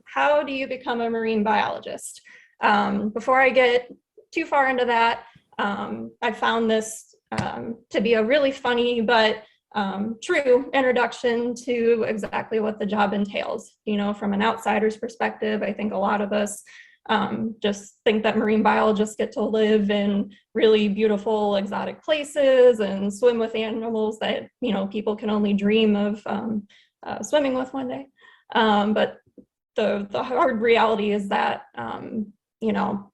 How do you become a marine biologist? Before I get too far into that, I found this to be a really funny but true introduction to exactly what the job entails. You know, from an outsider's perspective, I think a lot of us just think that marine biologists get to live in really beautiful exotic places and swim with animals that, you know, people can only dream of swimming with one day. But the hard reality is that, you know,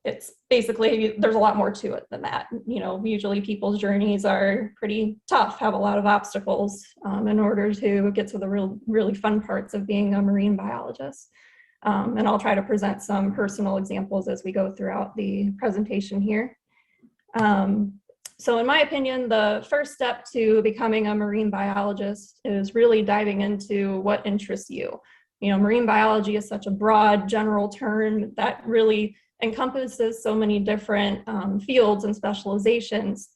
it's basically, there's a lot more to it than that. You know, usually people's journeys are pretty tough, have a lot of obstacles in order to get to the really fun parts of being a marine biologist. And I'll try to present some personal examples as we go throughout the presentation here. So in my opinion, the first step to becoming a marine biologist is really diving into what interests you. You know, marine biology is such a broad general term that really encompasses so many different fields and specializations.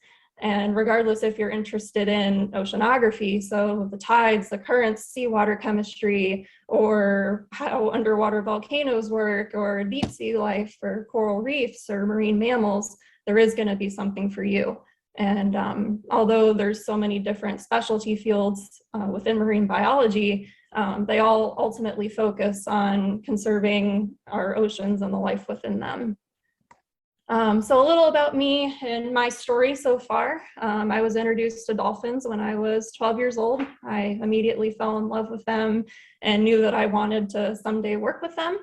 And regardless if you're interested in oceanography, so the tides, the currents, seawater chemistry, or how underwater volcanoes work, or deep sea life, or coral reefs, or marine mammals, there is going to be something for you. And although there's so many different specialty fields within marine biology, they all ultimately focus on conserving our oceans and the life within them. So a little about me and my story so far. I was introduced to dolphins when I was 12 years old. I immediately fell in love with them and knew that I wanted to someday work with them.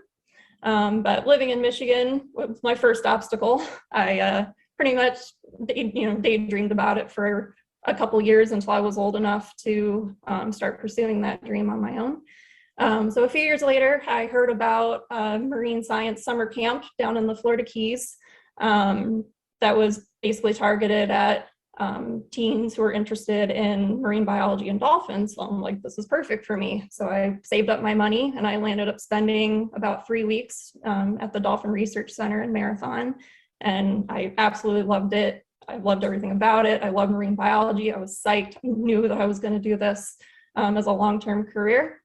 But living in Michigan was my first obstacle. I pretty much, daydreamed about it for a couple years until I was old enough to start pursuing that dream on my own. So a few years later, I heard about a marine science summer camp down in the Florida Keys that was basically targeted at teens who were interested in marine biology and dolphins. So I'm like, this is perfect for me. So I saved up my money and I landed up spending about 3 weeks at the Dolphin Research Center in Marathon. And I absolutely loved it. I loved everything about it. I love marine biology. I was psyched. I knew that I was going to do this as a long-term career.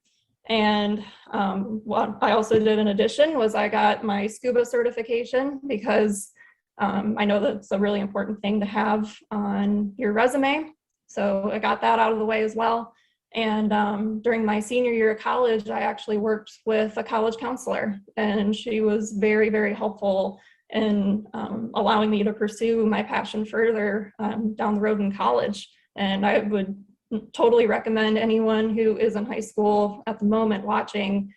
And what I also did in addition was I got my scuba certification because I know that's a really important thing to have on your resume. So I got that out of the way as well. And during my senior year of college, I actually worked with a college counselor, and she was very, very helpful in allowing me to pursue my passion further down the road in college. And I would totally recommend anyone who is in high school at the moment watching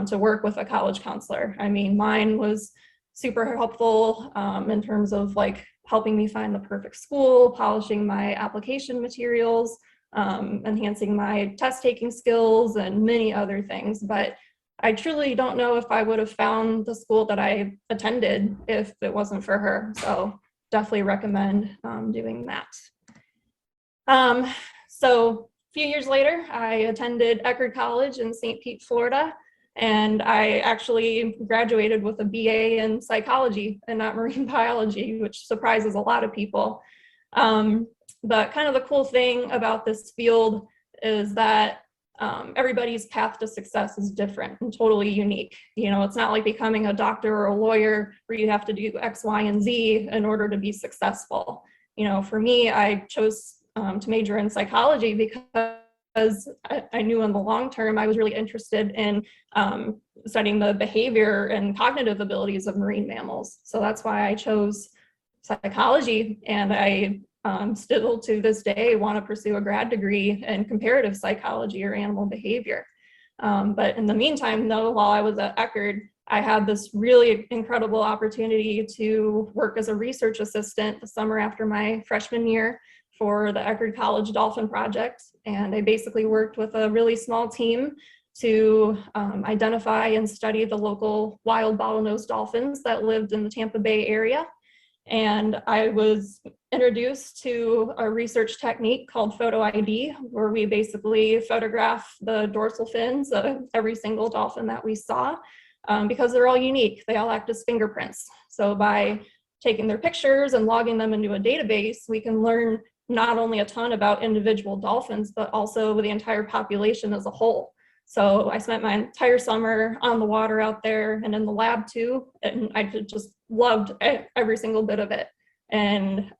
to work with a college counselor. I mean, mine was super helpful in terms of like helping me find the perfect school, polishing my application materials, enhancing my test taking skills, and many other things. But I truly don't know if I would have found the school that I attended if it wasn't for her. So definitely recommend doing that. So a few years later, I attended Eckerd College in St. Pete, Florida, and I actually graduated with a BA in psychology and not marine biology, which surprises a lot of people. But kind of the cool thing about this field is that everybody's path to success is different and totally unique. You know, it's not like becoming a doctor or a lawyer where you have to do X, Y, and Z in order to be successful. You know, for me, I chose to major in psychology because I knew in the long term I was really interested in studying the behavior and cognitive abilities of marine mammals. So that's why I chose psychology, and I still to this day want to pursue a grad degree in comparative psychology or animal behavior. But in the meantime, though, while I was at Eckerd, I had this really incredible opportunity to work as a research assistant the summer after my freshman year for the Eckerd College Dolphin Project. And I basically worked with a really small team to identify and study the local wild bottlenose dolphins that lived in the Tampa Bay area. And I was introduced to a research technique called photo ID, where we basically photograph the dorsal fins of every single dolphin that we saw, because they're all unique. They all act as fingerprints. So by taking their pictures and logging them into a database, we can learn not only a ton about individual dolphins, but also the entire population as a whole. So I spent my entire summer on the water out there and in the lab too. And I just loved every single bit of it. And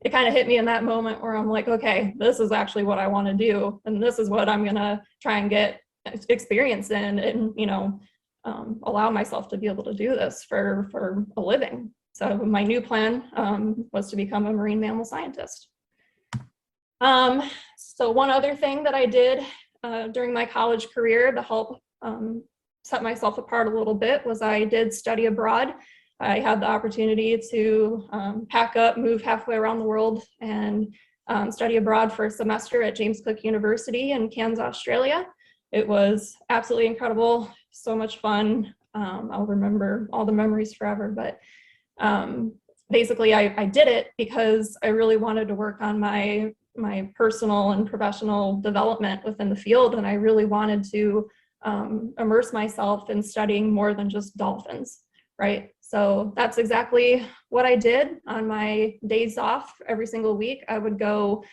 it kind of hit me in that moment where I'm like, okay, this is actually what I want to do. And this is what I'm going to try and get experience in and, allow myself to be able to do this for a living. So my new plan was to become a marine mammal scientist. So one other thing that I did during my college career to help set myself apart a little bit was I did study abroad. I had the opportunity to pack up, move halfway around the world, and study abroad for a semester at James Cook University in Cairns, Australia. It was absolutely incredible, so much fun. I'll remember all the memories forever, but basically I did it because I really wanted to work on my personal and professional development within the field, and I really wanted to immerse myself in studying more than just dolphins, right? So that's exactly what I did. On my days off every single week, I would go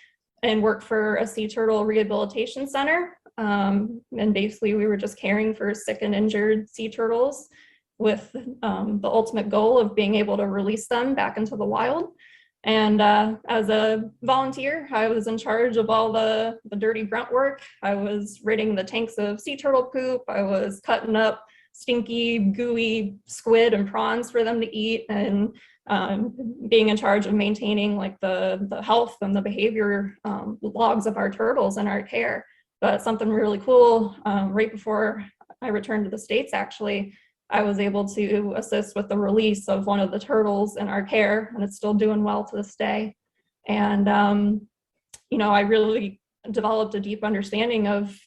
and work for a sea turtle rehabilitation center. And basically we were just caring for sick and injured sea turtles with the ultimate goal of being able to release them back into the wild. And as a volunteer, I was in charge of all the dirty grunt work. I was ridding the tanks of sea turtle poop. I was cutting up stinky, gooey squid and prawns for them to eat, and being in charge of maintaining like the health and the behavior logs of our turtles in our care. But something really cool, right before I returned to the States, actually, I was able to assist with the release of one of the turtles in our care, and it's still doing well to this day. And, I really developed a deep understanding of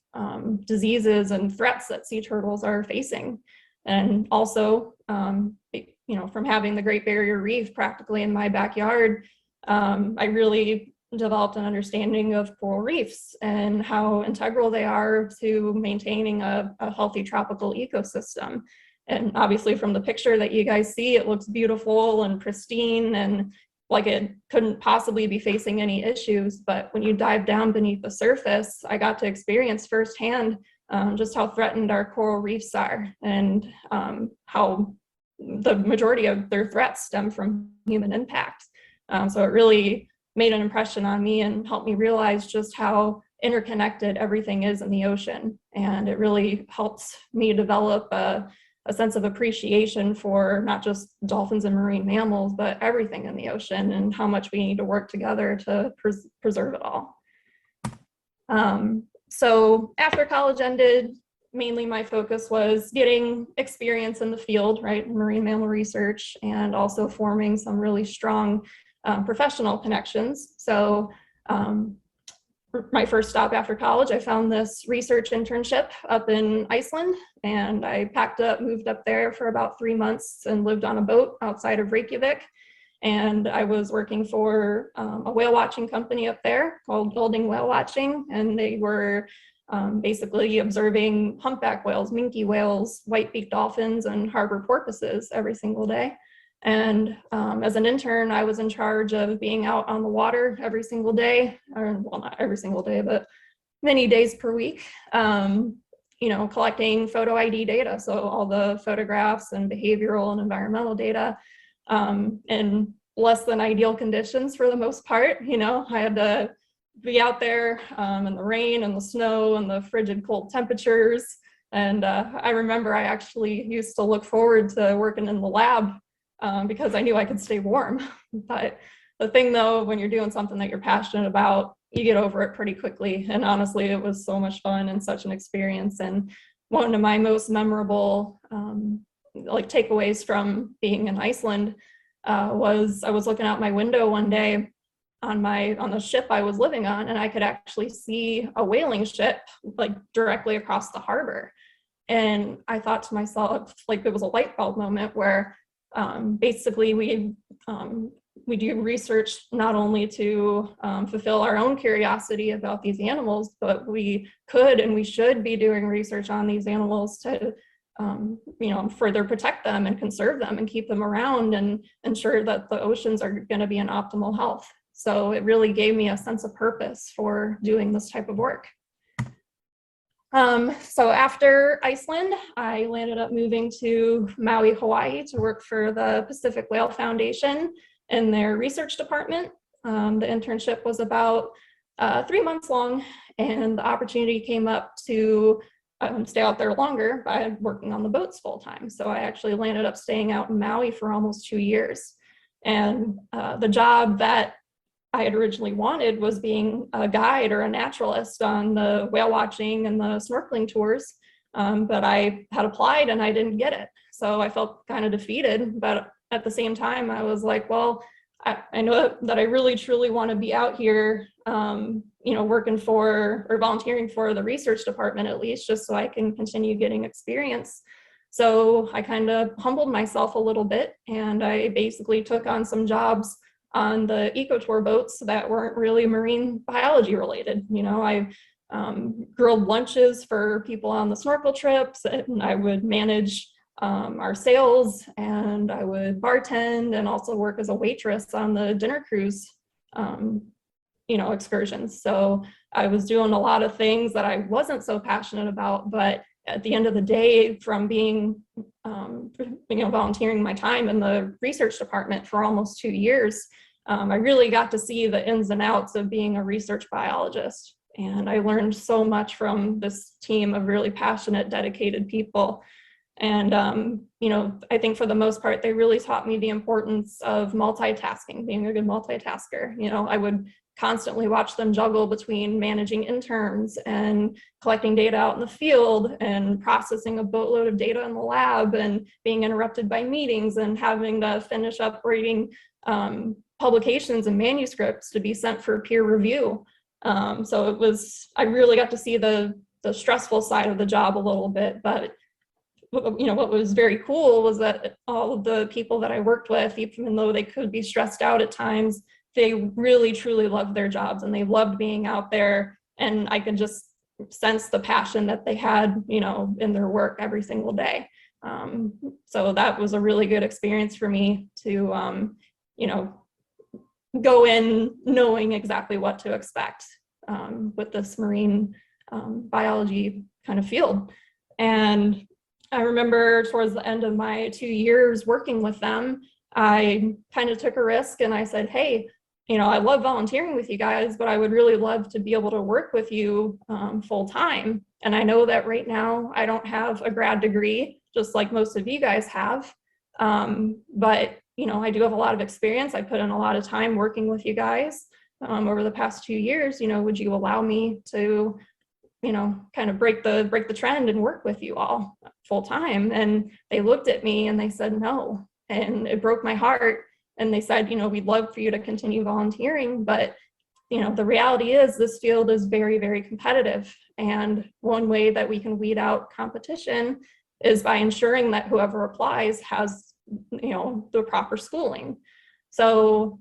diseases and threats that sea turtles are facing. And also, from having the Great Barrier Reef practically in my backyard, I really developed an understanding of coral reefs and how integral they are to maintaining a healthy tropical ecosystem. And obviously from the picture that you guys see, it looks beautiful and pristine and like it couldn't possibly be facing any issues. But when you dive down beneath the surface, I got to experience firsthand just how threatened our coral reefs are, and how the majority of their threats stem from human impact. So it really made an impression on me and helped me realize just how interconnected everything is in the ocean. And it really helped me develop a sense of appreciation for not just dolphins and marine mammals, but everything in the ocean and how much we need to work together to preserve it all. So after college ended, mainly my focus was getting experience in the field, right, marine mammal research, and also forming some really strong professional connections. So my first stop after college, I found this research internship up in Iceland, and I packed up, moved up there for about 3 months and lived on a boat outside of Reykjavik. And I was working for a whale watching company up there called Building Whale Watching, and they were basically observing humpback whales, minke whales, white-beaked dolphins, and harbor porpoises every single day. And as an intern, I was in charge of being out on the water every single day, or well, not every single day, but many days per week, collecting photo ID data. So all the photographs and behavioral and environmental data in less than ideal conditions for the most part. I had to be out there in the rain and the snow and the frigid cold temperatures. And I remember I actually used to look forward to working in the lab because I knew I could stay warm. But the thing though, when you're doing something that you're passionate about, you get over it pretty quickly. And honestly, it was so much fun and such an experience. And one of my most memorable takeaways from being in Iceland was I was looking out my window one day on the ship I was living on, and I could actually see a whaling ship like directly across the harbor. And I thought to myself, like, it was a light bulb moment where basically we do research not only to fulfill our own curiosity about these animals, but we could and we should be doing research on these animals to further protect them and conserve them and keep them around and ensure that the oceans are going to be in optimal health. So it really gave me a sense of purpose for doing this type of work. So after Iceland, I landed up moving to Maui, Hawaii to work for the Pacific Whale Foundation in their research department. The internship was about 3 months long, and the opportunity came up to stay out there longer by working on the boats full time. So I actually landed up staying out in Maui for almost 2 years. And the job that I had originally wanted was being a guide or a naturalist on the whale watching and the snorkeling tours. But I had applied and I didn't get it. So I felt kind of defeated. But at the same time, I was like, well, I know that I really truly want to be out here, working for or volunteering for the research department, at least, just so I can continue getting experience. So I kind of humbled myself a little bit, and I basically took on some jobs on the ecotour boats that weren't really marine biology related. I grilled lunches for people on the snorkel trips, and I would manage our sales, and I would bartend and also work as a waitress on the dinner cruise, excursions. So I was doing a lot of things that I wasn't so passionate about, but at the end of the day, from being, volunteering my time in the research department for almost 2 years, I really got to see the ins and outs of being a research biologist. And I learned so much from this team of really passionate, dedicated people. And, I think for the most part, they really taught me the importance of multitasking, being a good multitasker. I would constantly watch them juggle between managing interns and collecting data out in the field and processing a boatload of data in the lab and being interrupted by meetings and having to finish up writing publications and manuscripts to be sent for peer review. So I really got to see the stressful side of the job a little bit, but what was very cool was that all of the people that I worked with, even though they could be stressed out at times, they really truly loved their jobs and they loved being out there. And I could just sense the passion that they had, in their work every single day. So that was a really good experience for me to, go in knowing exactly what to expect with this marine biology kind of field. And I remember towards the end of my 2 years working with them, I kind of took a risk and I said, hey, I love volunteering with you guys, but I would really love to be able to work with you full time. And I know that right now I don't have a grad degree, just like most of you guys have. But, I do have a lot of experience. I put in a lot of time working with you guys over the past 2 years. Would you allow me to kind of break the trend and work with you all full time? And they looked at me and they said no, and it broke my heart. And they said, we'd love for you to continue volunteering, but the reality is this field is very, very competitive. And one way that we can weed out competition is by ensuring that whoever applies has the proper schooling. So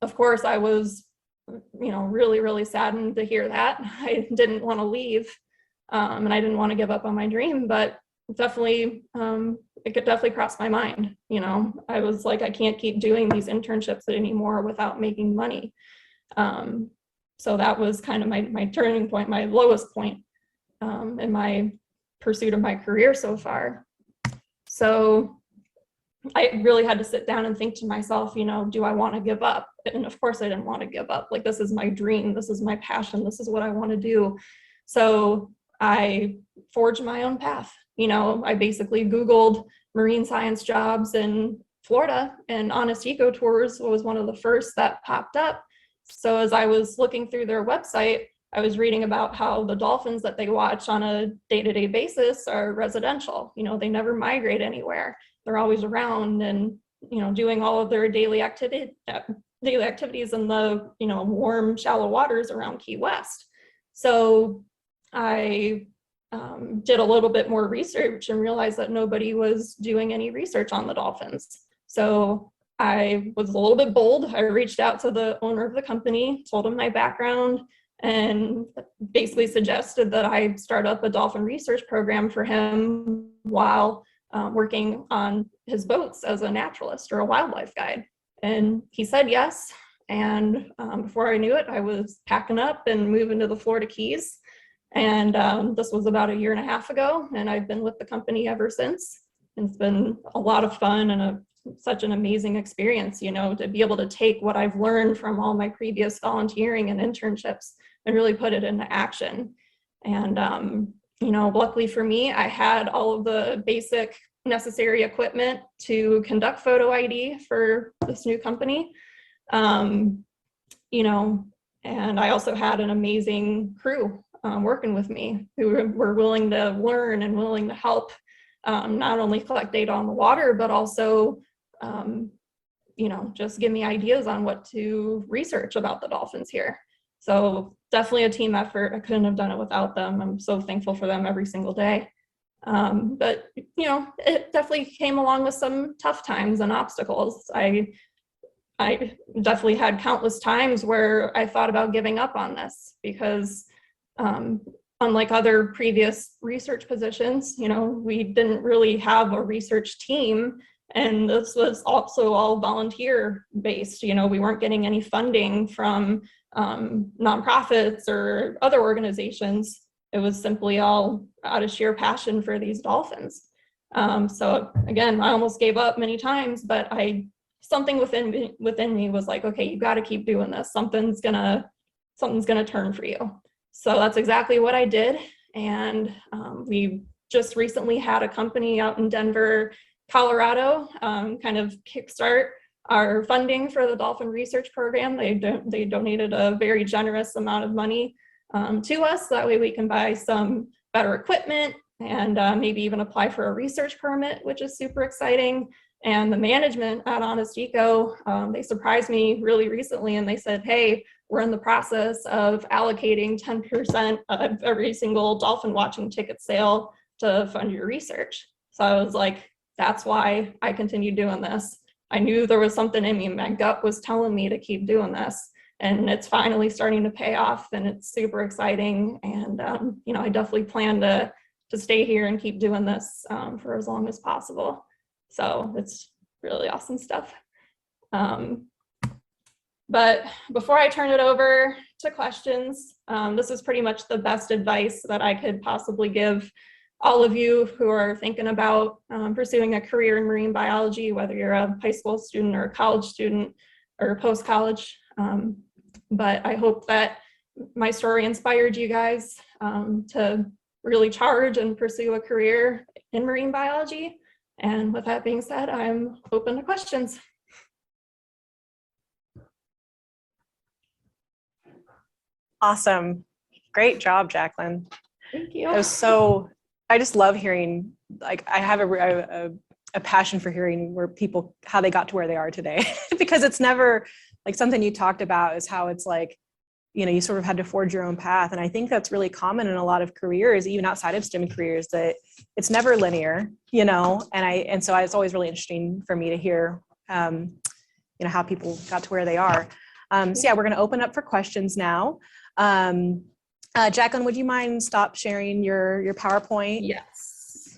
of course I was really, really saddened to hear that. I didn't want to leave, and I didn't want to give up on my dream, but definitely, it could definitely cross my mind. I was like, I can't keep doing these internships anymore without making money. So that was kind of my turning point, my lowest point in my pursuit of my career so far. So I really had to sit down and think to myself, do I want to give up? And of course I didn't want to give up. Like, this is my dream. This is my passion. This is what I want to do. So I forged my own path. I basically Googled marine science jobs in Florida, and Honest Eco Tours was one of the first that popped up. So as I was looking through their website, I was reading about how the dolphins that they watch on a day-to-day basis are residential. They never migrate anywhere. They're always around and, doing all of their daily activities in the, warm, shallow waters around Key West. So I did a little bit more research and realized that nobody was doing any research on the dolphins. So I was a little bit bold. I reached out to the owner of the company, told him my background, and basically suggested that I start up a dolphin research program for him while working on his boats as a naturalist or a wildlife guide. And he said yes. And before I knew it, I was packing up and moving to the Florida Keys. And this was about 1.5 years ago, and I've been with the company ever since. And it's been a lot of fun and such an amazing experience, you know, to be able to take what I've learned from all my previous volunteering and internships and really put it into action. And, you know, luckily for me, I had all of the basic necessary equipment to conduct photo ID for this new company. You know, and I also had an amazing crew working with me who were willing to learn and willing to help not only collect data on the water, but also, you know, just give me ideas on what to research about the dolphins here. So definitely a team effort. I couldn't have done it without them. I'm so thankful for them every single day. But, you know, it definitely came along with some tough times and obstacles. I definitely had countless times where I thought about giving up on this because unlike other previous research positions, you know, we didn't really have a research team, and this was also all volunteer based. You know, we weren't getting any funding from nonprofits or other organizations. It was simply all out of sheer passion for these dolphins. So again, I almost gave up many times, but something within me was like, okay, you got to keep doing this. Something's gonna turn for you. So that's exactly what I did. And we just recently had a company out in Denver, Colorado, kind of kickstart our funding for the dolphin research program. They donated a very generous amount of money to us. That way we can buy some better equipment and maybe even apply for a research permit, which is super exciting. And the management at Honest Eco, they surprised me really recently, and they said, hey, we're in the process of allocating 10% of every single dolphin watching ticket sale to fund your research. So I was like, that's why I continued doing this. I knew there was something in me. My gut was telling me to keep doing this, and it's finally starting to pay off, and it's super exciting. And you know, I definitely plan to stay here and keep doing this for as long as possible. So it's really awesome stuff. But before I turn it over to questions, this is pretty much the best advice that I could possibly give all of you who are thinking about pursuing a career in marine biology, whether you're a high school student or a college student or post-college. But I hope that my story inspired you guys to really charge and pursue a career in marine biology. And with that being said, I'm open to questions. Awesome. Great job, Jaclyn. Thank you. I just love hearing, like, I have a passion for hearing where people, how they got to where they are today, because it's never like something you talked about is how it's like, you know, you sort of had to forge your own path. And I think that's really common in a lot of careers, even outside of STEM careers, that it's never linear, you know, and so it's always really interesting for me to hear, you know, how people got to where they are. So yeah, we're going to open up for questions now. Jaclyn, would you mind stop sharing your PowerPoint? Yes.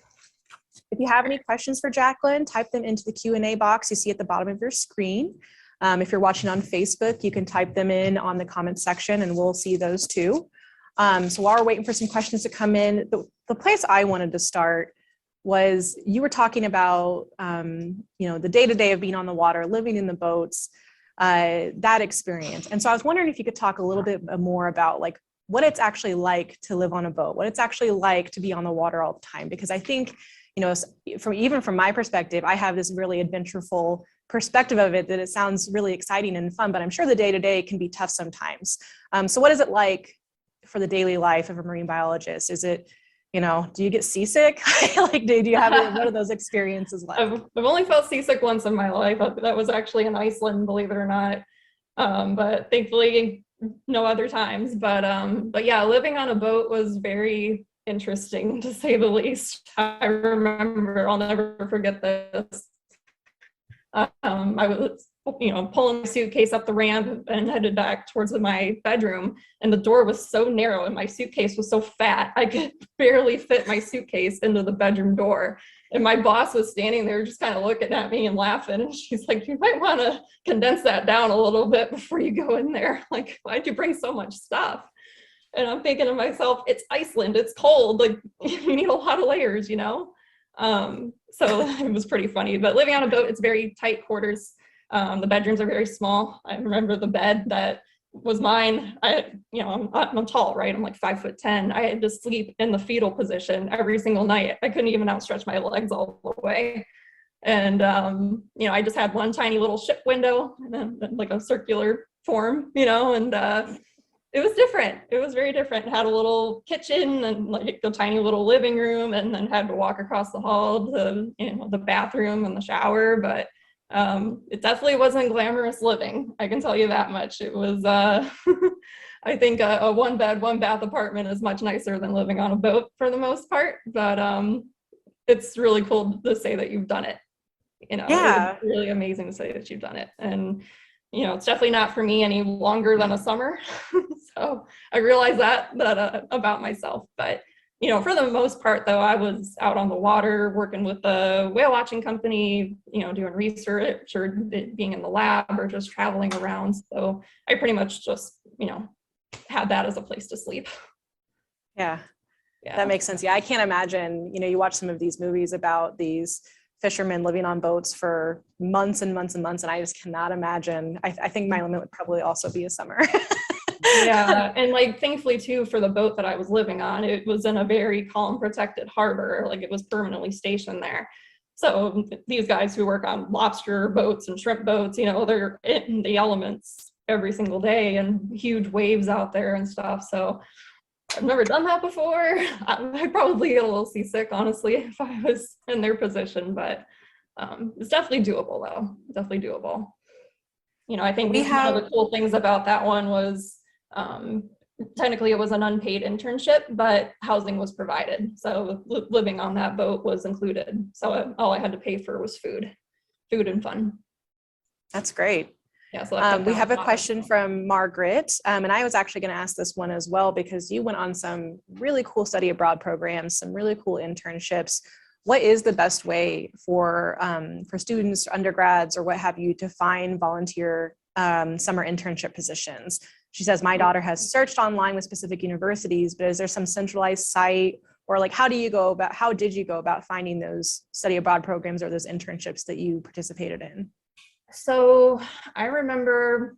If you have any questions for Jaclyn, type them into the Q&A box you see at the bottom of your screen. If you're watching on Facebook, you can type them in on the comments section and we'll see those too. So while we're waiting for some questions to come in, the place I wanted to start was you were talking about, you know, the day-to-day of being on the water, living in the boats, that experience. And so I was wondering if you could talk a little bit more about like what it's actually like to live on a boat, what it's actually like to be on the water all the time. Because I think, you know, even from my perspective, I have this really adventureful perspective of it, that it sounds really exciting and fun, but I'm sure the day-to-day can be tough sometimes. So what is it like for the daily life of a marine biologist? Is it, you know, do you get seasick? Like, do you have what are those experiences like? I've only felt seasick once in my life. That was actually in Iceland, believe it or not. But thankfully, no other times. But yeah, living on a boat was very interesting, to say the least. I remember, I'll never forget this. I was, you know, pulling my suitcase up the ramp and headed back towards my bedroom, and the door was so narrow and my suitcase was so fat I could barely fit my suitcase into the bedroom door. And my boss was standing there just kind of looking at me and laughing, and she's like, you might want to condense that down a little bit before you go in there. Like, why'd you bring so much stuff? And I'm thinking to myself, it's Iceland, it's cold, like you need a lot of layers, you know? So it was pretty funny, but living on a boat, it's very tight quarters. The bedrooms are very small. I remember the bed that was mine. I'm tall, right? I'm like 5'10". I had to sleep in the fetal position every single night. I couldn't even outstretch my legs all the way. And, I just had one tiny little ship window and then like a circular form, and it was different. It was very different. It had a little kitchen and like a tiny little living room, and then had to walk across the hall to, the bathroom and the shower. But it definitely wasn't glamorous living. I can tell you that much. It was, I think a one bed, one bath apartment is much nicer than living on a boat for the most part. But it's really cool to say that you've done it. Yeah. It's really amazing to say that you've done it. And it's definitely not for me any longer than a summer. So I realize that about myself. But, for the most part, though, I was out on the water working with a whale watching company, doing research or being in the lab or just traveling around. So I pretty much just, had that as a place to sleep. Yeah. Yeah. That makes sense. Yeah. I can't imagine, you watch some of these movies about these fishermen living on boats for months and months and months. And I just cannot imagine. I think my limit would probably also be a summer. Yeah. And like, thankfully too, for the boat that I was living on, it was in a very calm, protected harbor. Like it was permanently stationed there. So these guys who work on lobster boats and shrimp boats, they're in the elements every single day and huge waves out there and stuff. So I've never done that before. I'd probably get a little seasick, honestly, if I was in their position, but it's definitely doable though. Definitely doable. I think one of the cool things about that one was technically it was an unpaid internship, but housing was provided. So living on that boat was included. So all I had to pay for was food and fun. That's great. Yeah, so we have a question from Margaret, and I was actually going to ask this one as well, because you went on some really cool study abroad programs, some really cool internships. What is the best way for students, undergrads, or what have you, to find volunteer summer internship positions? She says, my daughter has searched online with specific universities, but is there some centralized site, or like how did you go about finding those study abroad programs or those internships that you participated in? So I remember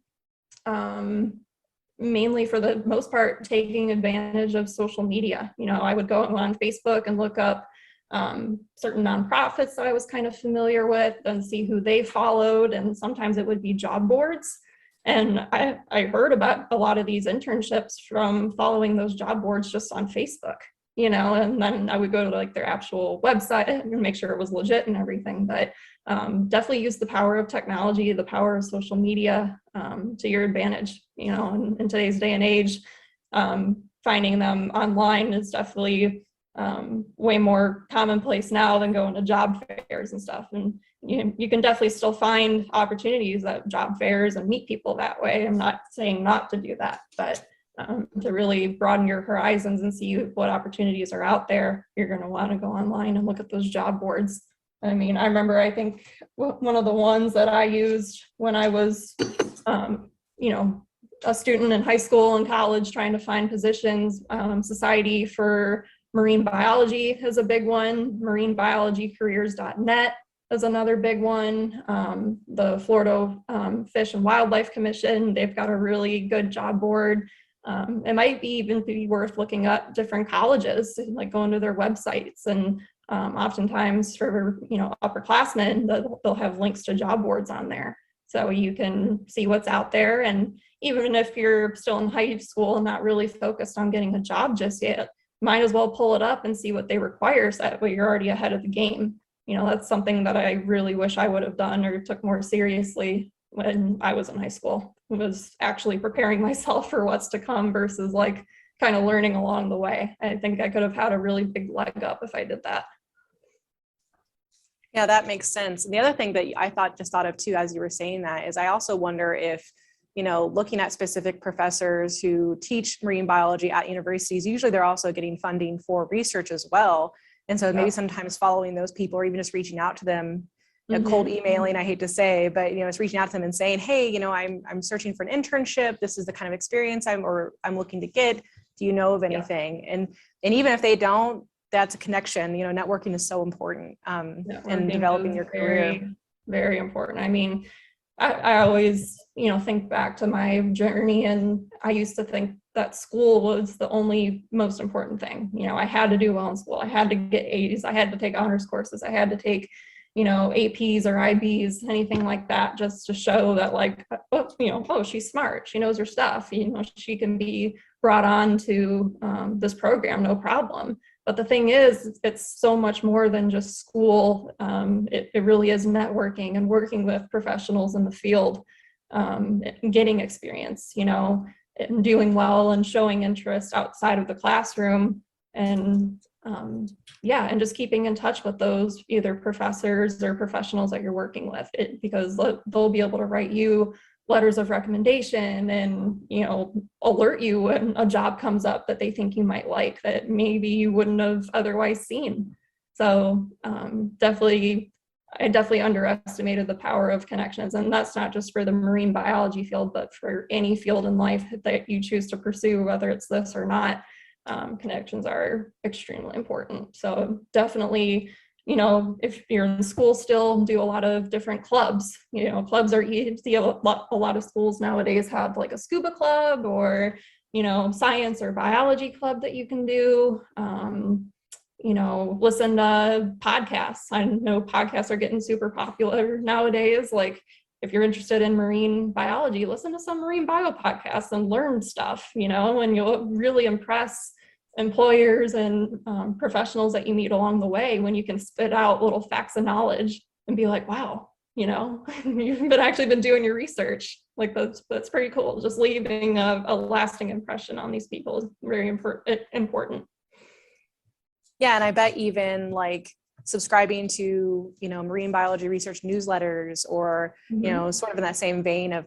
mainly for the most part taking advantage of social media. I would go on Facebook and look up certain nonprofits that I was kind of familiar with and see who they followed. And sometimes it would be job boards. And I heard about a lot of these internships from following those job boards just on Facebook, and then I would go to like their actual website and make sure it was legit and everything. But definitely use the power of technology, the power of social media to your advantage. In today's day and age, finding them online is definitely way more commonplace now than going to job fairs and stuff. And you can definitely still find opportunities at job fairs and meet people that way. I'm not saying not to do that, but to really broaden your horizons and see what opportunities are out there, you're going to want to go online and look at those job boards. I mean, I remember, I think one of the ones that I used when I was, a student in high school and college trying to find positions, Society for Marine Biology is a big one. marinebiologycareers.net is another big one. The Florida Fish and Wildlife Commission, they've got a really good job board. It might even be worth looking up different colleges, like going to their websites, and oftentimes for upperclassmen, they'll have links to job boards on there, so you can see what's out there. And even if you're still in high school and not really focused on getting a job just yet, might as well pull it up and see what they require, so that way you're already ahead of the game. That's something that I really wish I would have done or took more seriously when I was in high school. It was actually preparing myself for what's to come versus like kind of learning along the way. I think I could have had a really big leg up if I did that. Yeah, that makes sense. And the other thing that I thought of too, as you were saying that, is I also wonder if, looking at specific professors who teach marine biology at universities, usually they're also getting funding for research as well. And so maybe sometimes following those people, or even just reaching out to them, cold emailing, I hate to say, but it's reaching out to them and saying, hey, I'm searching for an internship. This is the kind of experience I'm looking to get. Do you know of anything? And even if they don't, that's a connection. You know, networking is so important in developing your career. Very, very important. I mean, I always, you know, think back to my journey, and I used to think that school was the only most important thing. You know, I had to do well in school. I had to get A's. I had to take honors courses. I had to take, you know, APs or IBs, anything like that, just to show that, like, oh, you know, oh, she's smart. She knows her stuff. You know, she can be brought on to this program, no problem. But the thing is, it's so much more than just school. It really is networking and working with professionals in the field, getting experience, you know, and doing well and showing interest outside of the classroom. And yeah, and just keeping in touch with those either professors or professionals that you're working with, because they'll be able to write you letters of recommendation and, you know, alert you when a job comes up that they think you might like that maybe you wouldn't have otherwise seen. So I definitely underestimated the power of connections. And that's not just for the marine biology field, but for any field in life that you choose to pursue, whether it's this or not. Connections are extremely important. So definitely, you know, if you're in school still, do a lot of different clubs. You know, clubs are easy. A lot of schools nowadays have like a scuba club or, you know, science or biology club that you can do. You know, listen to podcasts. I know podcasts are getting super popular nowadays. Like, if you're interested in marine biology, listen to some marine bio podcasts and learn stuff, you know, and you'll really impress employers and professionals that you meet along the way when you can spit out little facts of knowledge and be like, wow, you know, you've actually been doing your research. Like, that's pretty cool. Just leaving a lasting impression on these people is very important. Yeah, and I bet even like subscribing to, you know, marine biology research newsletters or, you know, sort of in that same vein of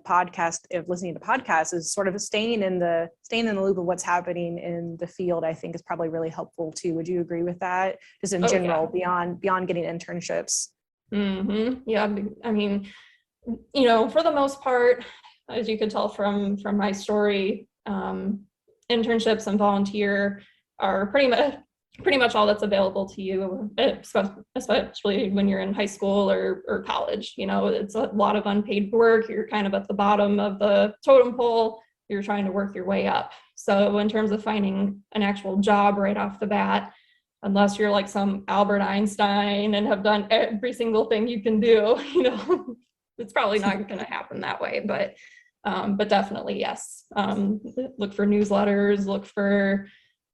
listening to podcasts is sort of staying in the loop of what's happening in the field, I think is probably really helpful too. Would you agree with that? Just in general, beyond getting internships? Yeah, I mean, you know, for the most part, as you could tell from my story, internships and volunteer are pretty much all that's available to you, especially when you're in high school or college. You know, it's a lot of unpaid work. You're kind of at the bottom of the totem pole. You're trying to work your way up. So in terms of finding an actual job right off the bat, unless you're like some Albert Einstein and have done every single thing you can do, you know, it's probably not going to happen that way. But definitely, yes. Look for newsletters, look for,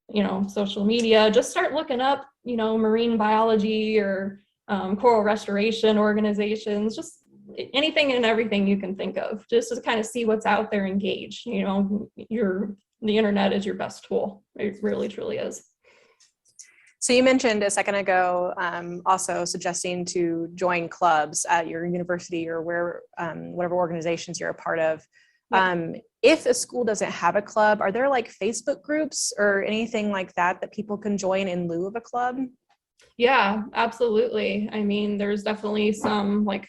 you know, social media, just start looking up, you know, marine biology or coral restoration organizations, just anything and everything you can think of, just to kind of see what's out there, engage. You know, the internet is your best tool. It really, truly is. So you mentioned a second ago also suggesting to join clubs at your university or whatever organizations you're a part of. If a school doesn't have a club, are there like Facebook groups or anything like that people can join in lieu of a club? Yeah, absolutely. I mean, there's definitely some like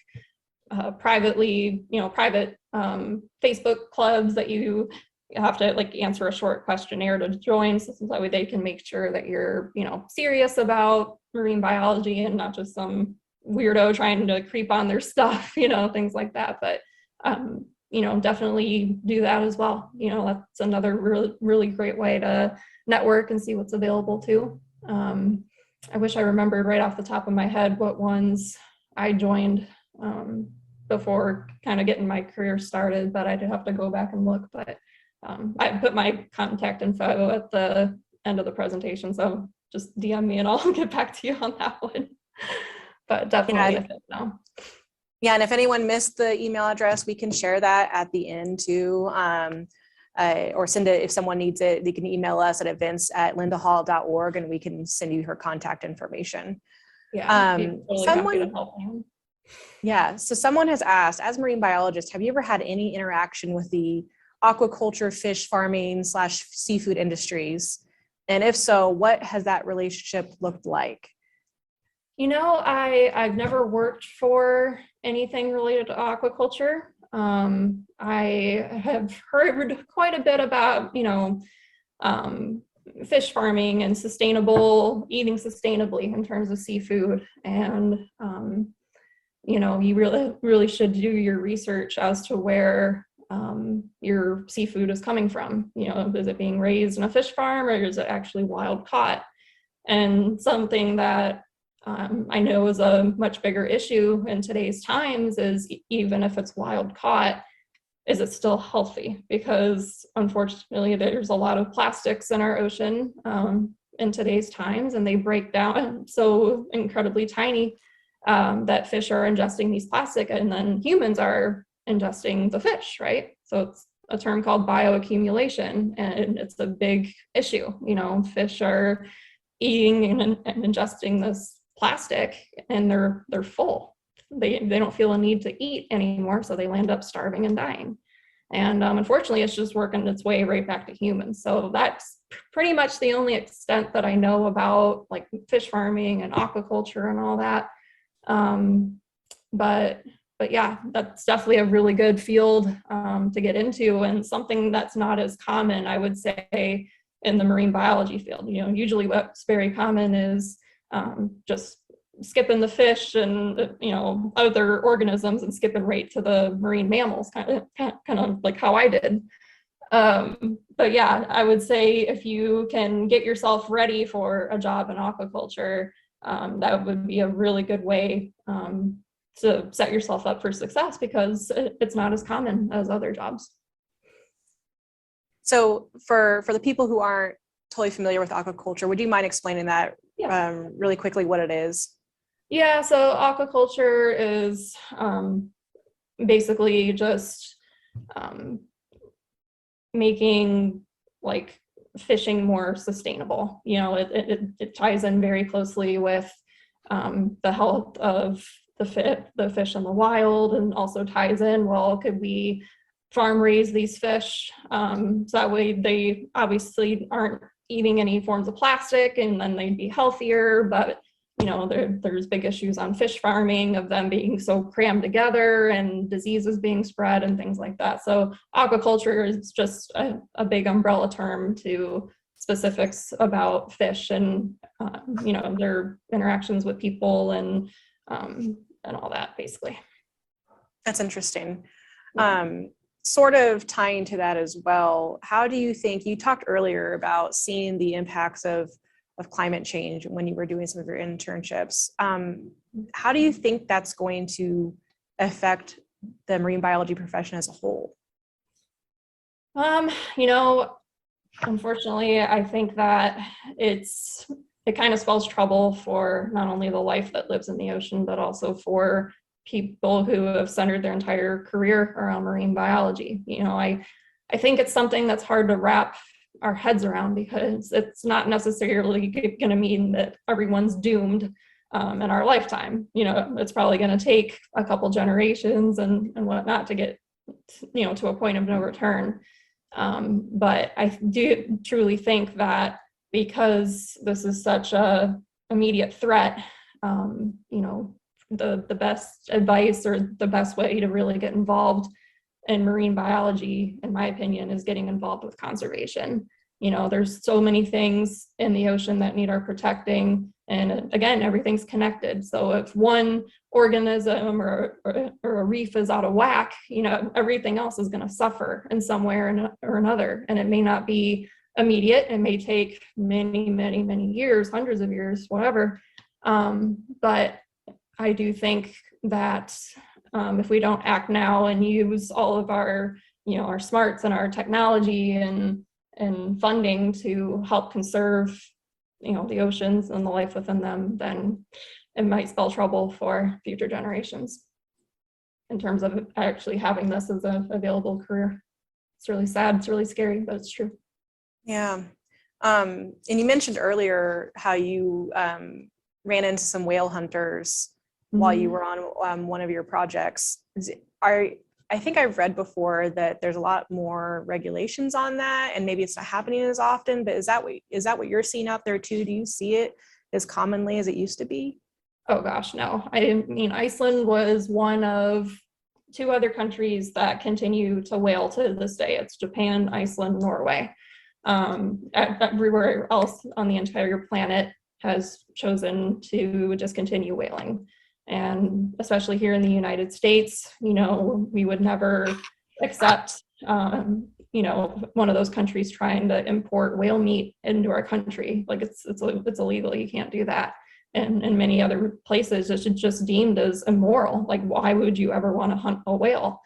private Facebook clubs that you have to like answer a short questionnaire to join, so that way they can make sure that you're, you know, serious about marine biology and not just some weirdo trying to creep on their stuff, you know, things like that. But you know, definitely do that as well. You know, that's another really, really great way to network and see what's available too. I wish I remembered right off the top of my head what ones I joined before kind of getting my career started, but I'd have to go back and look. But I put my contact info at the end of the presentation, so just DM me and I'll get back to you on that one. But definitely, no. Yeah, and if anyone missed the email address, we can share that at the end too, or send it if someone needs it. They can email us at events@lindahall.org and we can send you her contact information. Yeah, totally happy to help you. Yeah, so someone has asked, as marine biologist, have you ever had any interaction with the aquaculture, fish farming / seafood industries? And if so, what has that relationship looked like? You know, I've never worked for anything related to aquaculture. I have heard quite a bit about, you know, fish farming and eating sustainably in terms of seafood. And, you really should do your research as to where your seafood is coming from. Is it being raised in a fish farm, or is it actually wild caught? And something that I know is a much bigger issue in today's times is, even if it's wild caught, is it still healthy? Because unfortunately, there's a lot of plastics in our ocean in today's times, and they break down so incredibly tiny that fish are ingesting these plastic, and then humans are ingesting the fish, right? So it's a term called bioaccumulation, and it's a big issue. Fish are eating and ingesting this plastic, and they're full. They don't feel a need to eat anymore, so they land up starving and dying. And unfortunately, it's just working its way right back to humans. So that's pretty much the only extent that I know about, like, fish farming and aquaculture and all that. But yeah, that's definitely a really good field to get into, and something that's not as common, I would say, in the marine biology field. Usually what's very common is just skipping the fish and other organisms and skipping right to the marine mammals, kind of like how I did. But yeah, I would say if you can get yourself ready for a job in aquaculture, that would be a really good way to set yourself up for success, because it's not as common as other jobs. So for the people who aren't totally familiar with aquaculture, would you mind explaining that really quickly, what it is? Yeah, so aquaculture is basically just making, like, fishing more sustainable. It ties in very closely with the health of the fish in the wild, and also ties in, well, could we farm raise these fish so that way they obviously aren't eating any forms of plastic, and then they'd be healthier. But there's big issues on fish farming of them being so crammed together and diseases being spread and things like that. So aquaculture is just a big umbrella term to specifics about fish and their interactions with people and all that, basically. That's interesting. Sort of tying to that as well, how do you think, you talked earlier about seeing the impacts of climate change when you were doing some of your internships. How do you think that's going to affect the marine biology profession as a whole? Unfortunately, I think that it kind of spells trouble for not only the life that lives in the ocean, but also for people who have centered their entire career around marine biology. I think it's something that's hard to wrap our heads around, because it's not necessarily going to mean that everyone's doomed in our lifetime. It's probably going to take a couple generations and whatnot to get to a point of no return. But I do truly think that because this is such a immediate threat, the best advice, or the best way to really get involved in marine biology, in my opinion, is getting involved with conservation. There's so many things in the ocean that need our protecting, and again, everything's connected. So if one organism or a reef is out of whack, everything else is going to suffer in some way or another. And it may not be immediate; it may take many, many, many years, hundreds of years, whatever. But I do think that if we don't act now and use all of our, our smarts and our technology and funding to help conserve, the oceans and the life within them, then it might spell trouble for future generations in terms of actually having this as an available career. It's really sad. It's really scary, but it's true. Yeah. And you mentioned earlier how you ran into some whale hunters while you were on one of your projects. I think I've read before that there's a lot more regulations on that, and maybe it's not happening as often, but is that what you're seeing out there too? Do you see it as commonly as it used to be? Oh gosh, no. I mean, Iceland was one of 2 other countries that continue to whale to this day. It's Japan, Iceland, Norway. everywhere else on the entire planet has chosen to discontinue whaling. And especially here in the United States, we would never accept, one of those countries trying to import whale meat into our country. Like it's illegal. You can't do that. And in many other places, it's just deemed as immoral. Like, why would you ever want to hunt a whale?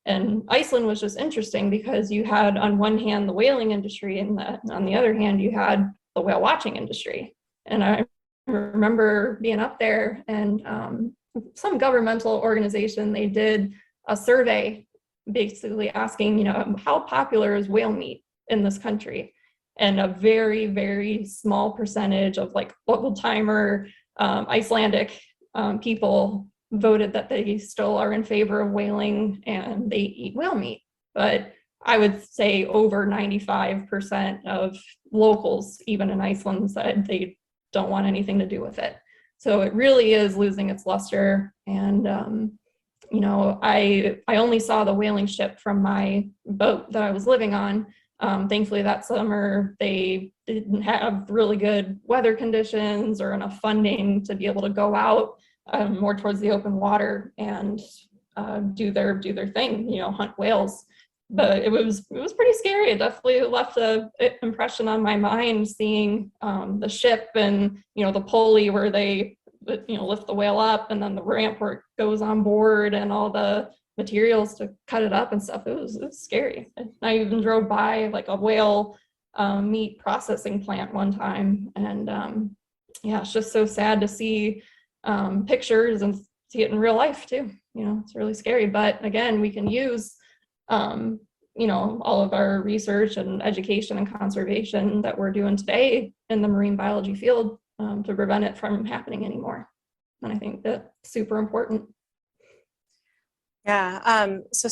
And Iceland was just interesting because you had on one hand the whaling industry, and on the other hand you had the whale watching industry. And I remember being up there, and some governmental organization, they did a survey basically asking, how popular is whale meat in this country? And a very, very small percentage of like old timer Icelandic people voted that they still are in favor of whaling and they eat whale meat. But I would say over 95% of locals, even in Iceland, said they don't want anything to do with it. So it really is losing its luster. And, I only saw the whaling ship from my boat that I was living on. Thankfully that summer they didn't have really good weather conditions or enough funding to be able to go out more towards the open water and do their thing, hunt whales. But it was pretty scary. It definitely left an impression on my mind seeing the ship and the pulley where they lift the whale up, and then the ramp where it goes on board and all the materials to cut it up and stuff. It was scary. I even drove by like a whale meat processing plant one time, and it's just so sad to see pictures and see it in real life too. It's really scary. But again, we can use all of our research and education and conservation that we're doing today in the marine biology field to prevent it from happening anymore. And I think that's super important. Yeah. So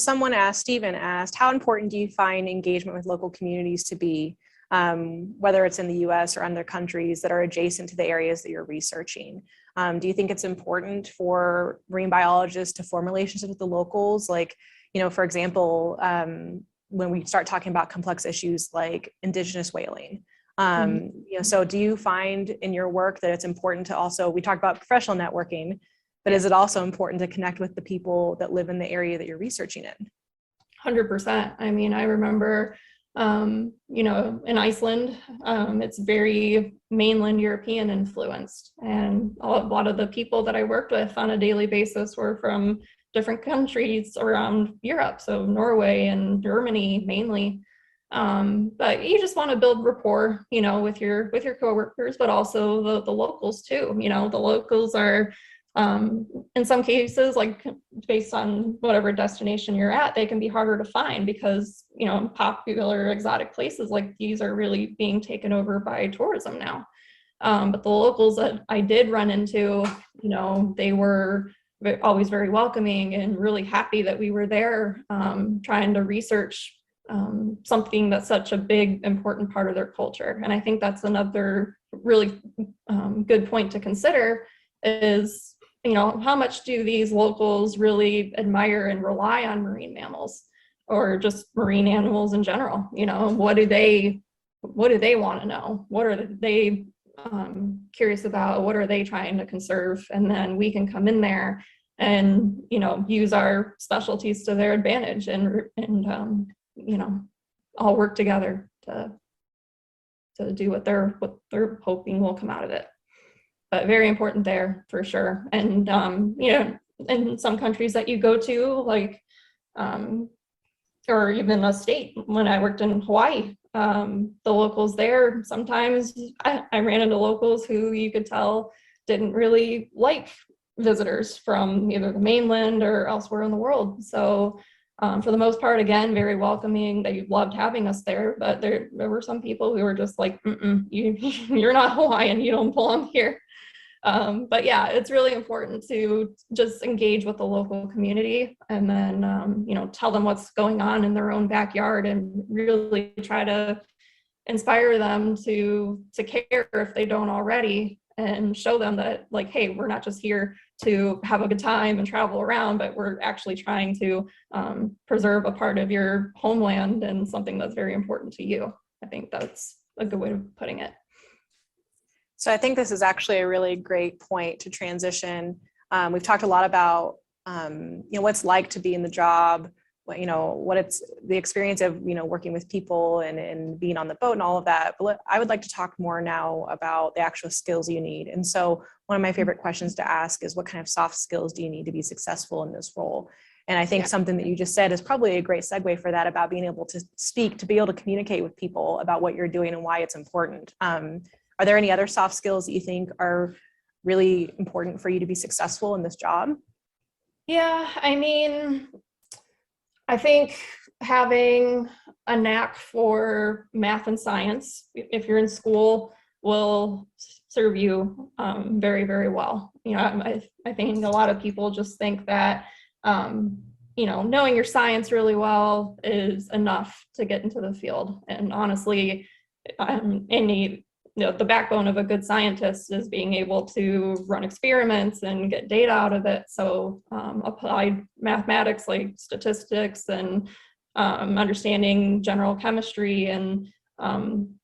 Stephen asked, how important do you find engagement with local communities to be, whether it's in the US or other countries that are adjacent to the areas that you're researching? Do you think it's important for marine biologists to form relationships with the locals? Like, for example, when we start talking about complex issues like indigenous whaling, so do you find in your work that it's important to also, we talked about professional networking, but is it also important to connect with the people that live in the area that you're researching in? 100%. I mean, I remember, in Iceland, it's very mainland European influenced. And a lot of the people that I worked with on a daily basis were from different countries around Europe. So Norway and Germany mainly. But you just want to build rapport, with your coworkers, but also the locals too. The locals are, in some cases, like based on whatever destination you're at, they can be harder to find because, popular exotic places like these are really being taken over by tourism now. But the locals that I did run into, they were always very welcoming and really happy that we were there, trying to research something that's such a big, important part of their culture. And I think that's another really good point to consider is, how much do these locals really admire and rely on marine mammals or just marine animals in general? What do they want to know? What are they curious about? What are they trying to conserve? And then we can come in there and, use our specialties to their advantage and all work together to do what they're hoping will come out of it. But very important there for sure. And, in some countries that you go to, like, or even a state, when I worked in Hawaii, the locals there, sometimes I ran into locals who you could tell didn't really like visitors from either the mainland or elsewhere in the world. So for the most part, again, very welcoming. They loved having us there, but there were some people who were just like, you're not Hawaiian, you don't belong here. But yeah, it's really important to just engage with the local community and then, tell them what's going on in their own backyard and really try to inspire them to care if they don't already, and show them that, like, hey, we're not just here to have a good time and travel around, but we're actually trying to preserve a part of your homeland and something that's very important to you. I think that's a good way of putting it. So I think this is actually a really great point to transition. We've talked a lot about, what it's like to be in the job, what it's the experience of, working with people and being on the boat and all of that. But I would like to talk more now about the actual skills you need. And so one of my favorite questions to ask is, what kind of soft skills do you need to be successful in this role? And I think something that you just said is probably a great segue for that, about being able to speak, to be able to communicate with people about what you're doing and why it's important. Are there any other soft skills that you think are really important for you to be successful in this job? Yeah, I mean, I think having a knack for math and science, if you're in school, will serve you very, very well. I think a lot of people just think that, knowing your science really well is enough to get into the field. And honestly, the backbone of a good scientist is being able to run experiments and get data out of it. So applied mathematics like statistics and understanding general chemistry and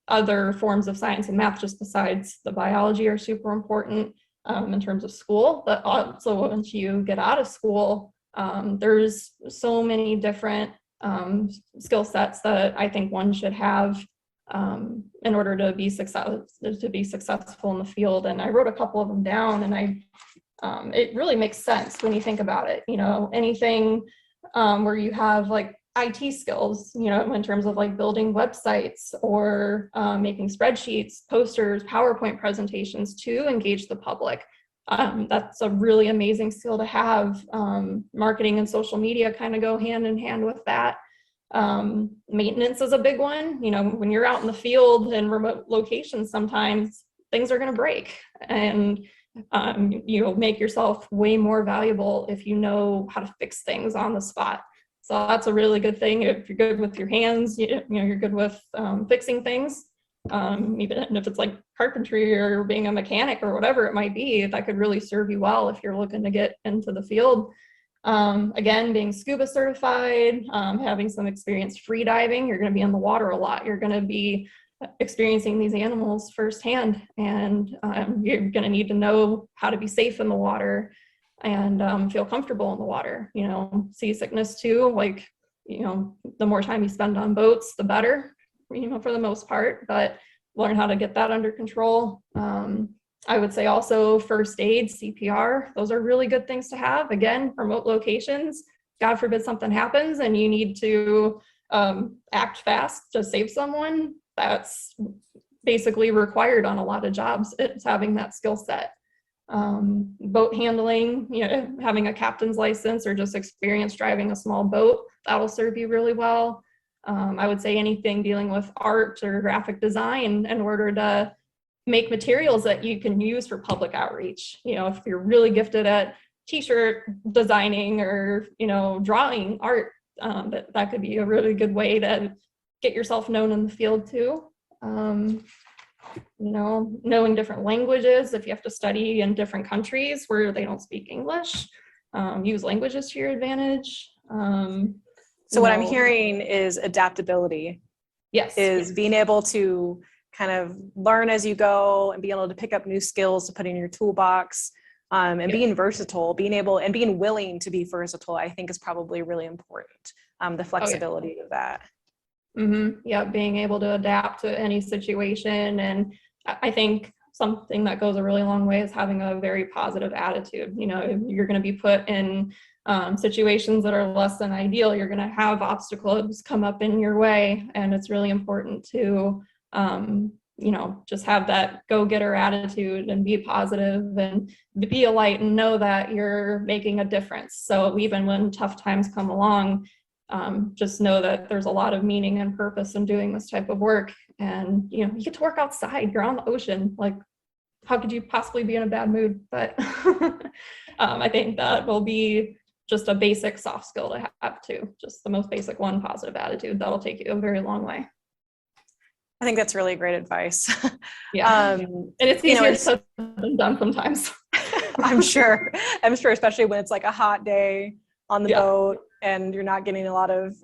other forms of science and math, just besides the biology, are super important in terms of school. But also once you get out of school, there's so many different skill sets that I think one should have in order to be successful in the field. And I wrote a couple of them down, and it really makes sense when you think about it. Anything where you have like IT skills, in terms of like building websites or making spreadsheets, posters, PowerPoint presentations to engage the public. That's a really amazing skill to have. Marketing and social media kind of go hand in hand with that. Maintenance is a big one. When you're out in the field and remote locations, sometimes things are going to break, and you'll make yourself way more valuable if you know how to fix things on the spot. So that's a really good thing. If you're good with your hands, you're good with fixing things. Even if it's like carpentry or being a mechanic or whatever it might be, that could really serve you well if you're looking to get into the field. Again, being scuba certified, having some experience free diving, you're going to be in the water a lot. You're going to be experiencing these animals firsthand, and you're going to need to know how to be safe in the water and feel comfortable in the water. Seasickness too, the more time you spend on boats, the better, for the most part, but learn how to get that under control. I would say also first aid, CPR, those are really good things to have. Again, remote locations, God forbid something happens and you need to act fast to save someone. That's basically required on a lot of jobs. It's having that skill set. Boat handling, having a captain's license or just experience driving a small boat, that'll serve you really well. I would say anything dealing with art or graphic design in order to make materials that you can use for public outreach. If you're really gifted at t-shirt designing or, drawing art, that could be a really good way to get yourself known in the field too. Knowing different languages, if you have to study in different countries where they don't speak English, use languages to your advantage. So what I'm hearing is adaptability. Yes. Is being able to kind of learn as you go and be able to pick up new skills to put in your toolbox, and being versatile, being willing to be versatile, I think is probably really important. The flexibility of that. Mm-hmm. Yeah, being able to adapt to any situation. And I think something that goes a really long way is having a very positive attitude. You're going to be put in situations that are less than ideal. You're going to have obstacles come up in your way, and it's really important to just have that go-getter attitude and be positive and be a light and know that you're making a difference. So even when tough times come along, just know that there's a lot of meaning and purpose in doing this type of work. And you get to work outside, you're on the ocean, like how could you possibly be in a bad mood? But I think that will be just a basic soft skill to have too, just the most basic one, positive attitude. That'll take you a very long way. I think that's really great advice. Yeah, and it's easier said than done sometimes. I'm sure, especially when it's like a hot day on the boat and you're not getting a lot of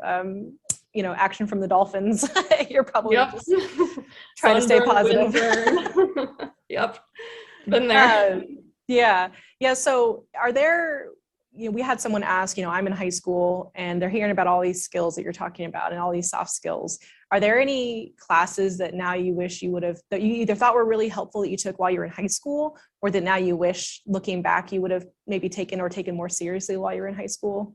action from the dolphins, you're probably Yep. just trying to stay Sunburn, positive. windburn. Yep. Been there. Yeah. So are there, we had someone ask, I'm in high school and they're hearing about all these skills that you're talking about and all these soft skills. Are there any classes that now you wish you would have, that you either thought were really helpful that you took while you were in high school, or that now you wish, looking back, you would have maybe taken more seriously while you were in high school?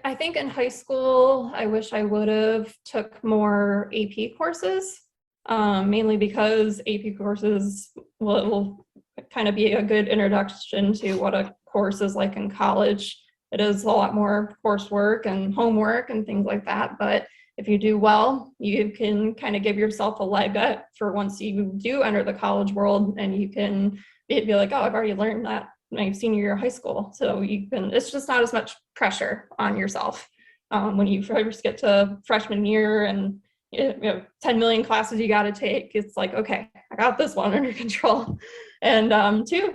I think in high school, I wish I would have took more AP courses, mainly because AP courses will kind of be a good introduction to what a course is like in college. It is a lot more coursework and homework and things like that, but if you do well, you can kind of give yourself a leg up for once you do enter the college world, and you can be like, oh, I've already learned that my senior year of high school. So it's just not as much pressure on yourself when you first get to freshman year and 10 million classes you got to take. It's like, okay, I got this one under control. And two,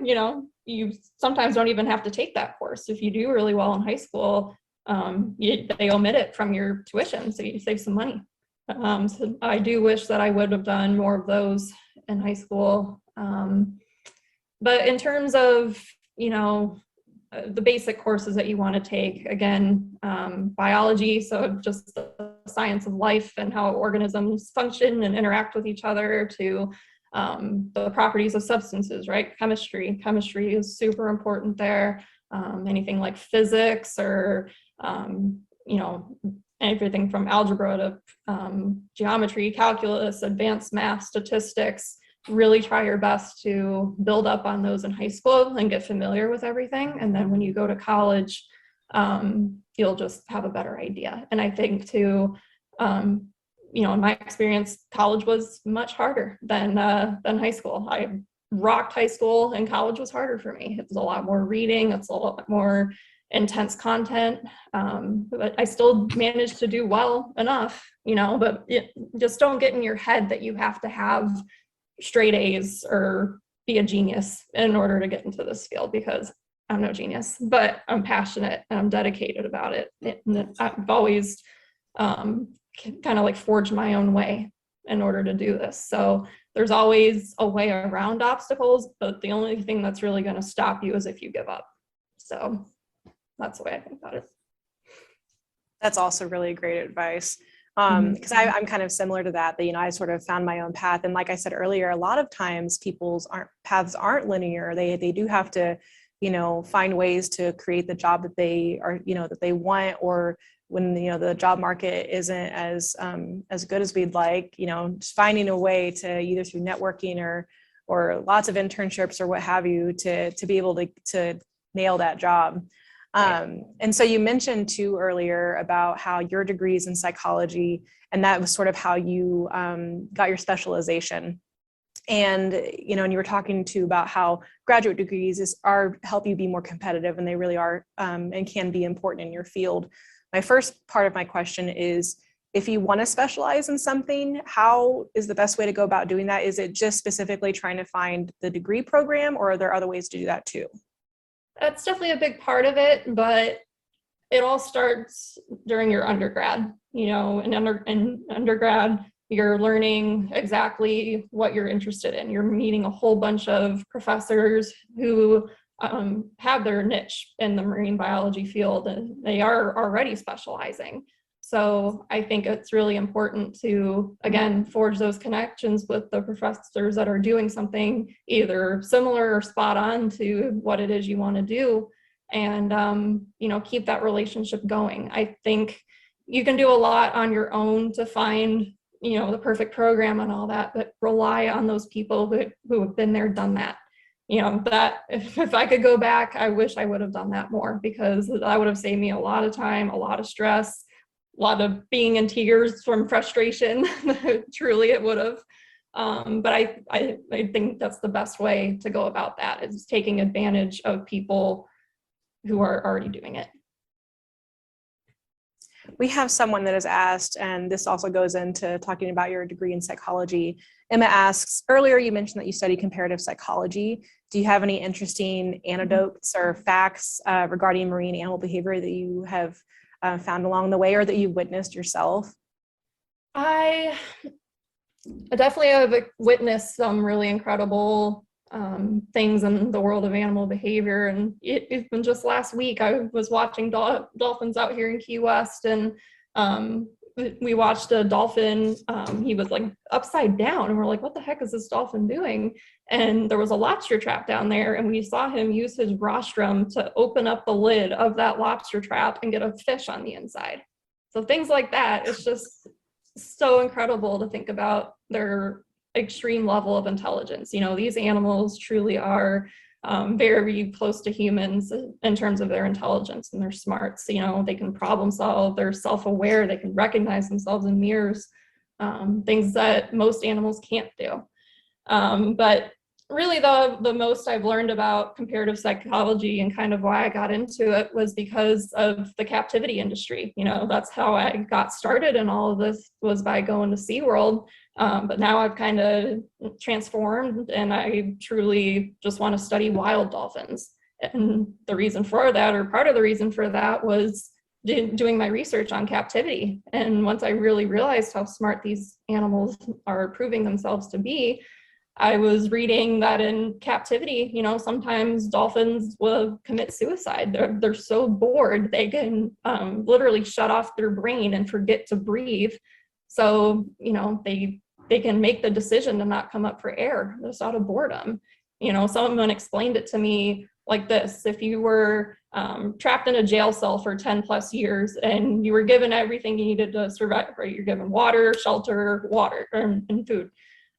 you sometimes don't even have to take that course. If you do really well in high school, they omit it from your tuition, so you save some money. So I do wish that I would have done more of those in high school. But in terms of, the basic courses that you want to take, again, biology, so just the science of life and how organisms function and interact with each other, to the properties of substances, right? Chemistry is super important there. Anything like physics or, everything from algebra to geometry, calculus, advanced math, statistics. Really try your best to build up on those in high school and get familiar with everything. And then when you go to college, you'll just have a better idea. And I think too, in my experience, college was much harder than high school. I rocked high school, and college was harder for me. It was a lot more reading. It's a lot more intense content, but I still managed to do well enough, but just don't get in your head that you have to have straight A's or be a genius in order to get into this field, because I'm no genius, but I'm passionate and I'm dedicated about it. And I've always kind of like forged my own way in order to do this. So there's always a way around obstacles, but the only thing that's really going to stop you is if you give up. So that's the way I think about it. That's also really great advice. Because I'm kind of similar to that, I sort of found my own path. And like I said earlier, a lot of times people's paths aren't linear. They do have to, find ways to create the job that they are, that they want, or when, the job market isn't as good as we'd like, just finding a way to, either through networking or lots of internships or what have you, to be able to nail that job. And so you mentioned too earlier about how your degree is in psychology, and that was sort of how you got your specialization. And and you were talking too about how graduate degrees help you be more competitive, and they really are and can be important in your field. My first part of my question is, if you want to specialize in something, how is the best way to go about doing that? Is it just specifically trying to find the degree program, or are there other ways to do that too? That's definitely a big part of it, but it all starts during your undergrad. In undergrad, you're learning exactly what you're interested in. You're meeting a whole bunch of professors who have their niche in the marine biology field, and they are already specializing. So I think it's really important to, again, forge those connections with the professors that are doing something either similar or spot on to what it is you want to do, and keep that relationship going. I think you can do a lot on your own to find the perfect program and all that, but rely on those people who have been there, done that. That if I could go back, I wish I would have done that more, because that would have saved me a lot of time, a lot of stress, a lot of being in tears from frustration. Truly it would have. But I think that's the best way to go about that, is taking advantage of people who are already doing it. We have someone that has asked, and this also goes into talking about your degree in psychology. Emma asks, earlier you mentioned that you study comparative psychology. Do you have any interesting anecdotes or facts regarding marine animal behavior that you have found along the way or that you've witnessed yourself? I definitely have witnessed some really incredible things in the world of animal behavior. And even just last week, I was watching dolphins out here in Key West, and we watched a dolphin. He was like upside down, and we're like, what the heck is this dolphin doing? And there was a lobster trap down there, and we saw him use his rostrum to open up the lid of that lobster trap and get a fish on the inside. So things like that, it's just so incredible to think about their extreme level of intelligence. You know, these animals truly are very close to humans in terms of their intelligence and their smarts. You know, they can problem solve, they're self-aware, they can recognize themselves in mirrors, things that most animals can't do. But really the most I've learned about comparative psychology and kind of why I got into it was because of the captivity industry. You know, that's how I got started in all of this, was by going to SeaWorld. But now I've kind of transformed, and I truly just want to study wild dolphins. And the reason for that, or part of the reason for that, was doing my research on captivity. And once I really realized how smart these animals are proving themselves to be, I was reading that in captivity, you know, sometimes dolphins will commit suicide. They're so bored, they can literally shut off their brain and forget to breathe. So, you know, they can make the decision to not come up for air just out of boredom. You know, someone explained it to me like this: if you were trapped in a jail cell for 10 plus years and you were given everything you needed to survive, right? You're given water, shelter, and food.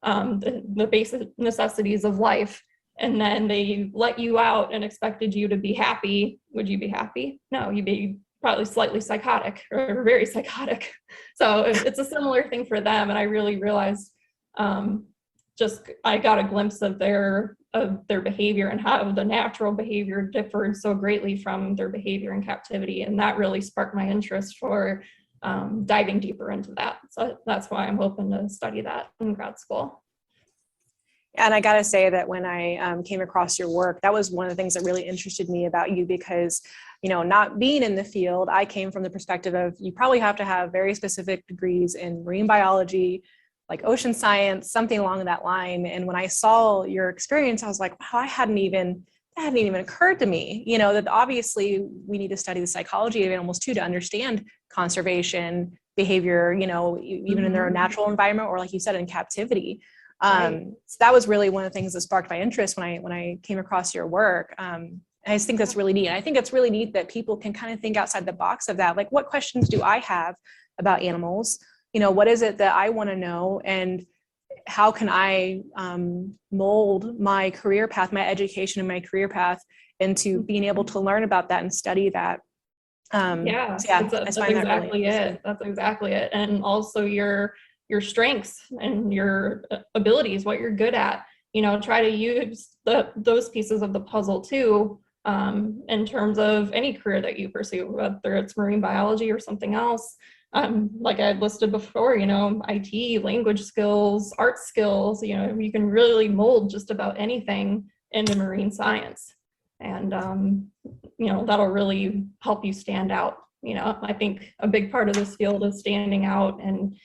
The basic necessities of life, and then they let you out and expected you to be happy, would you be happy? No, you'd be probably slightly psychotic or very psychotic. So it's a similar thing for them. And I really realized, I got a glimpse of their behavior and how the natural behavior differed so greatly from their behavior in captivity. And that really sparked my interest for diving deeper into that. So that's why I'm hoping to study that in grad school. And I got to say that when I came across your work, that was one of the things that really interested me about you, because, you know, not being in the field, I came from the perspective of you probably have to have very specific degrees in marine biology, like ocean science, something along that line. And when I saw your experience, I was like, wow, that hadn't even occurred to me, you know, that obviously we need to study the psychology of animals too, to understand conservation behavior, you know, even in their natural environment, or like you said, in captivity. So that was really one of the things that sparked my interest when I came across your work. And I just think that's really neat. And I think it's really neat that people can kind of think outside the box of that. Like, what questions do I have about animals? You know, what is it that I want to know? And how can I mold my career path, my education and my career path into being able to learn about that and study that? That's exactly it. That's exactly it. And also your strengths and your abilities, what you're good at, you know, try to use those pieces of the puzzle too, in terms of any career that you pursue, whether it's marine biology or something else. Like I listed before, you know, IT, language skills, art skills, you know, you can really mold just about anything into marine science. And, you know, that'll really help you stand out. You know, I think a big part of this field is standing out, and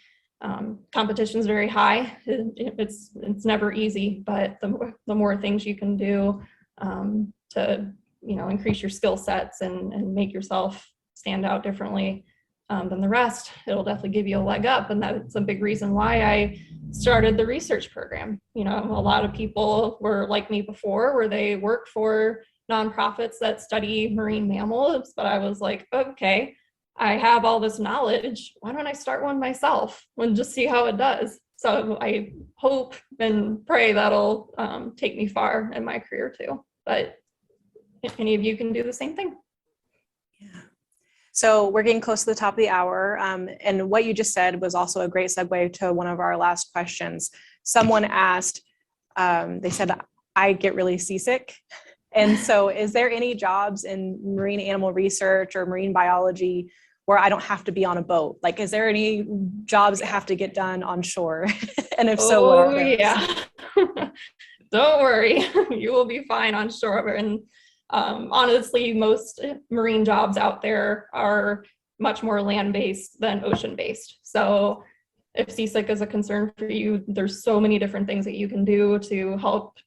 competition is very high. It's never easy, but the more things you can do to, you know, increase your skill sets and make yourself stand out differently than the rest, it'll definitely give you a leg up. And that's a big reason why I started the research program. You know, a lot of people were like me before, where they work for nonprofits that study marine mammals, but I was like, okay, I have all this knowledge, why don't I start one myself and just see how it does? So I hope and pray that'll take me far in my career too. But if any of you can do the same thing. Yeah. So we're getting close to the top of the hour. And what you just said was also a great segue to one of our last questions. Someone asked, they said, I get really seasick. And so is there any jobs in marine animal research or marine biology where I don't have to be on a boat? Like, is there any jobs that have to get done on shore? And if so, what are those? Yeah. Don't worry, you will be fine on shore. And honestly, most marine jobs out there are much more land-based than ocean-based. So if seasick is a concern for you, there's so many different things that you can do to help,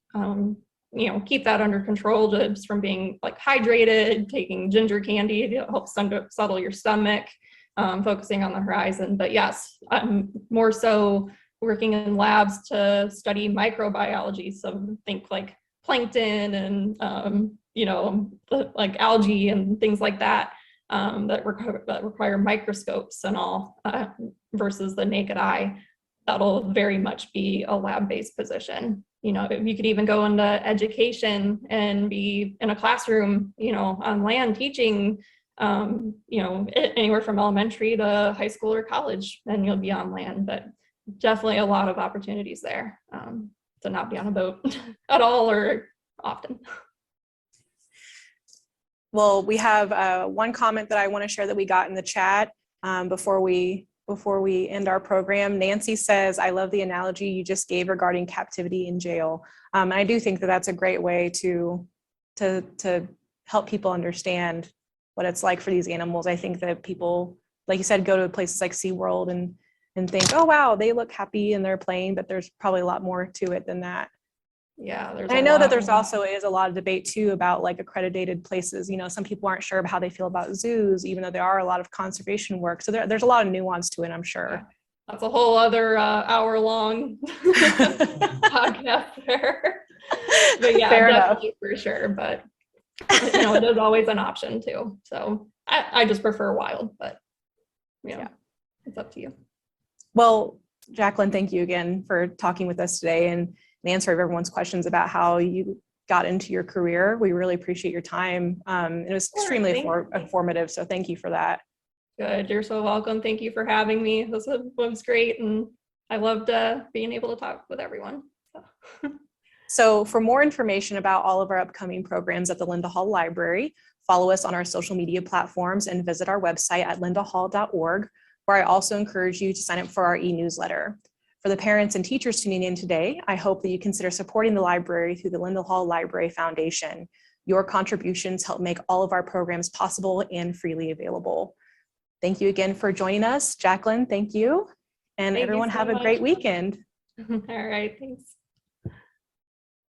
keep that under control, just from being like hydrated, taking ginger candy to help settle your stomach, focusing on the horizon. But yes, I'm more so working in labs to study microbiology. So think like plankton and, like algae and things like that, that require microscopes and all, versus the naked eye. That'll very much be a lab-based position. You could even go into education and be in a classroom, on land teaching, anywhere from elementary to high school or college, and you'll be on land. But definitely a lot of opportunities there, to not be on a boat at all or often. Well, we have one comment that I want to share that we got in the chat before we end our program. Nancy says, "I love the analogy you just gave regarding captivity in jail." And I do think that that's a great way to help people understand what it's like for these animals. I think that people, like you said, go to places like SeaWorld and think, oh, wow, they look happy and they're playing, but there's probably a lot more to it than that. Yeah, I know that there's also is a lot of debate too about like accredited places. Some people aren't sure about how they feel about zoos, even though there are a lot of conservation work. So there's a lot of nuance to it, I'm sure. Yeah. That's a whole other hour-long podcast there. But yeah, Fair definitely enough. for sure. But it is always an option too. So I just prefer wild, but yeah, it's up to you. Well, Jaclyn, thank you again for talking with us today and answering everyone's questions about how you got into your career. We really appreciate your time. It was extremely informative, so thank you for that. Good, you're so welcome. Thank you for having me. This was great, and I loved being able to talk with everyone. So for more information about all of our upcoming programs at the Linda Hall Library, follow us on our social media platforms and visit our website at lindahall.org, where I also encourage you to sign up for our e-newsletter. For the parents and teachers tuning in today, I hope that you consider supporting the library through the Linda Hall Library Foundation. Your contributions help make all of our programs possible and freely available. Thank you again for joining us. Jaclyn, thank you. And everyone have a great weekend. All right, thanks.